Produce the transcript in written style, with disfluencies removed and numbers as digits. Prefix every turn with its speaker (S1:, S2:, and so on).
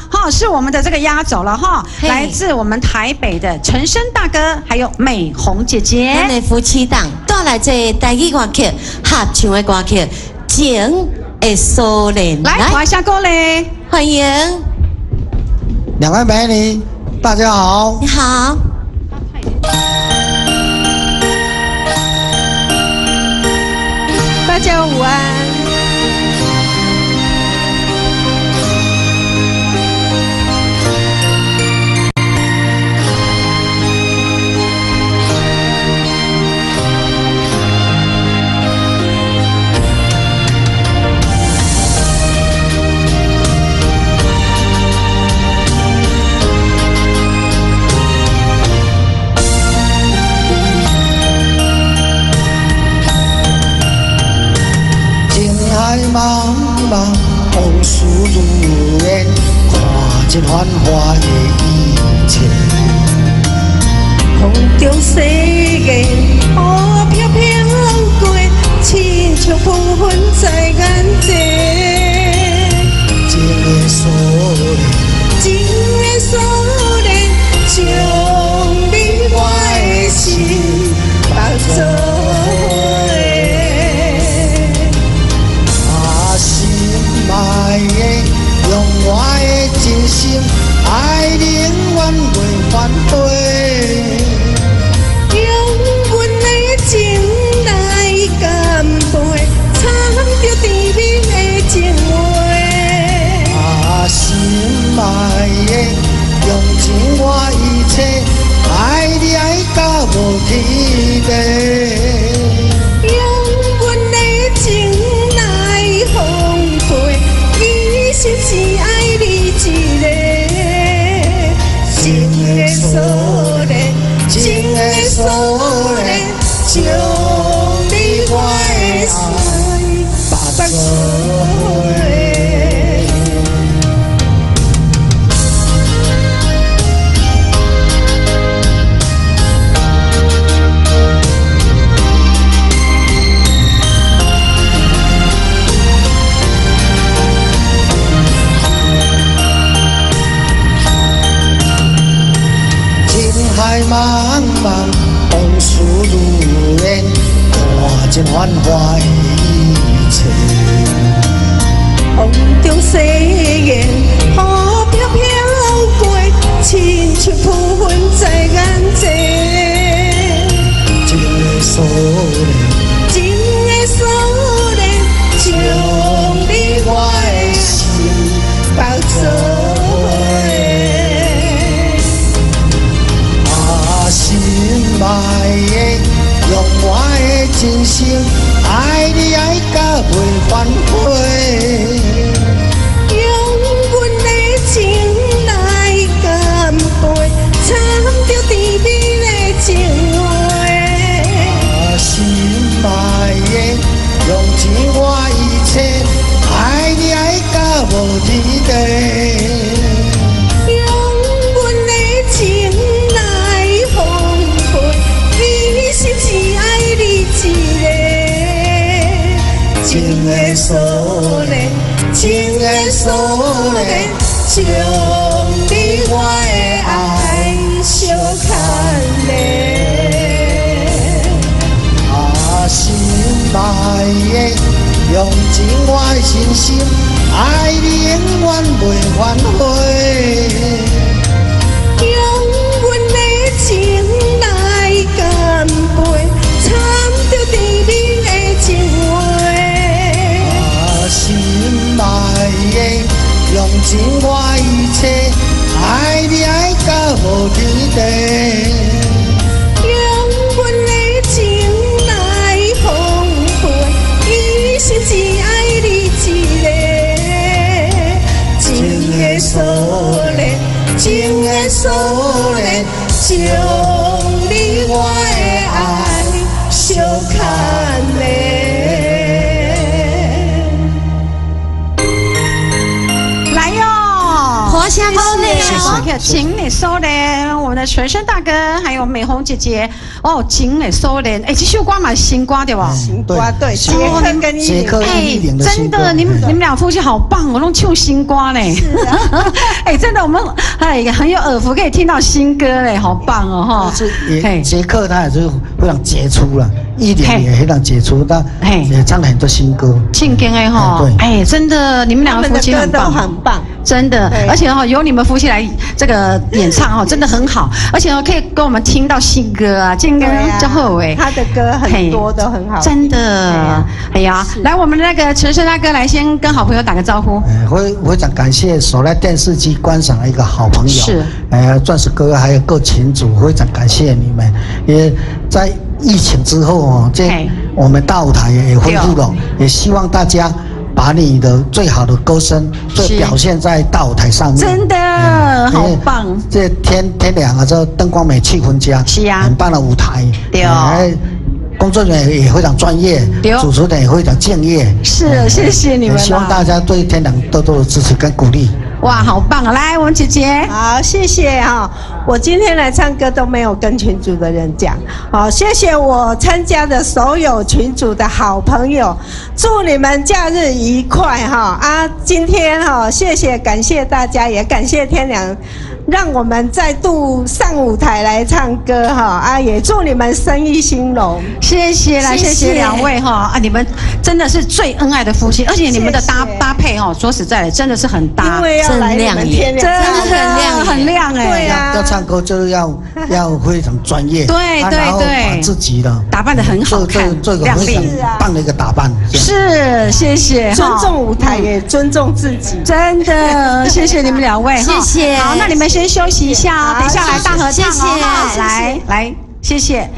S1: 哈，是我们的这个压轴了哈，来自我们台北的陈升大哥，还有美红姐姐，
S2: 咱的夫妻档带来这台语歌曲合唱的歌曲《情的锁链》，
S1: 来华夏歌嘞，
S2: 欢迎
S3: 两位美女，大家好，
S2: 你好。
S1: 大家午安。
S3: 茫茫往事如烟，看尽繁华的一切。
S4: 风中细叶，雨飘飘过，亲像风云在眼前。
S3: 情的锁链，
S4: 情的锁链，将你我的心绑做。爱的，用我的真心，爱永远袂反悔。用阮的情来干杯，掺着甜蜜的情话。心爱的，用尽我一切，爱你爱到无天地。心是爱你一个，情的锁链，情的锁链，将你我的心绑做伙。海茫茫，往事如烟，看尽繁华的一切。风中细叶，雨飘飘过，亲像浮云在眼前。情的锁链，情的锁链，将你我的心绑做。心爱的，用我的真心，爱你爱到袂反悔。用阮的情来干杯，掺着甜蜜的情话。心爱的，用尽我一切，爱你爱到无天地。情的锁链，情的锁链，将你我的爱相牵连。心爱的，用尽我的真心，爱你永远袂反悔。用阮的情来干杯，掺着甜蜜的情话。心爱的，用尽我一切，爱你爱到无天地。用阮的情来丰沛，一生只爱你一个。情的锁链，情的锁链，将你我的爱相牵连。
S2: 大声鼓励
S1: 谢谢，请你收敛我们的全身大哥，还有美红姐姐哦，请你收敛。哎，这首歌嘛新歌对吧？
S4: 新歌对，杰克跟
S3: 杰克一零的新歌，
S1: 真的，你们俩夫妻好棒哦，都唱新歌嘞。是啊，哎，真的，我们很有耳福，可以听到新歌嘞，好棒哦哈。
S3: 是也杰克他也是非常杰出了，一零也非常杰出，他也唱了很多新歌。
S1: 庆根哎哈，
S3: 对，
S1: 哎，真的，你们两个夫妻很棒，
S4: 很棒。
S1: 真的，而且哈，由你们夫妻来这个演唱哈，真的很好，而且可以跟我们听到新歌啊，健哥叫贺伟，
S4: 他的歌很多都很好，
S1: 真的，哎呀，来我们的那个陈升大哥来先跟好朋友打个招呼。
S3: 非常感谢守在电视机观赏的一个好朋友，
S1: 是，
S3: 钻石哥还有各群组，非常感谢你们，也在疫情之后哦，我们大舞台也恢复了，也希望大家把你的最好的歌声最表现在大舞台上面，
S1: 真的好棒！
S3: 这天亮了之后，灯光美，气氛佳，
S1: 是啊，
S3: 很棒的舞台，
S1: 对。
S3: 工作人员也非常专业，主持人也非常敬业。
S1: 是，谢谢你们。
S3: 希望大家对天良多多的支持跟鼓励。
S1: 哇，好棒啊！来，我们姐姐，
S4: 好，谢谢哈。我今天来唱歌都没有跟群组的人讲，好，谢谢我参加的所有群组的好朋友，祝你们假日愉快哈啊！今天哈，谢谢感谢大家，也感谢天良。让我们再度上舞台来唱歌哈啊！也祝你们生意兴隆，
S1: 谢谢啦，谢谢两位哈啊！你们真的是最恩爱的夫妻，而且你们的搭配哦，说实在的，真的是很搭，
S4: 因为要来你们天良，
S1: 真的很亮哎！
S4: 对啊，
S3: 要唱歌就是要非常专业，
S1: 对，
S3: 把自己的
S1: 打扮得很好看，
S3: 亮丽，棒的一个打扮。
S1: 是，谢谢，
S4: 尊重舞台也尊重自己，
S1: 真的，谢谢你们两位，
S2: 谢谢。
S1: 好，那你们先休息一下哦，等一下来大合唱哦，来，谢谢。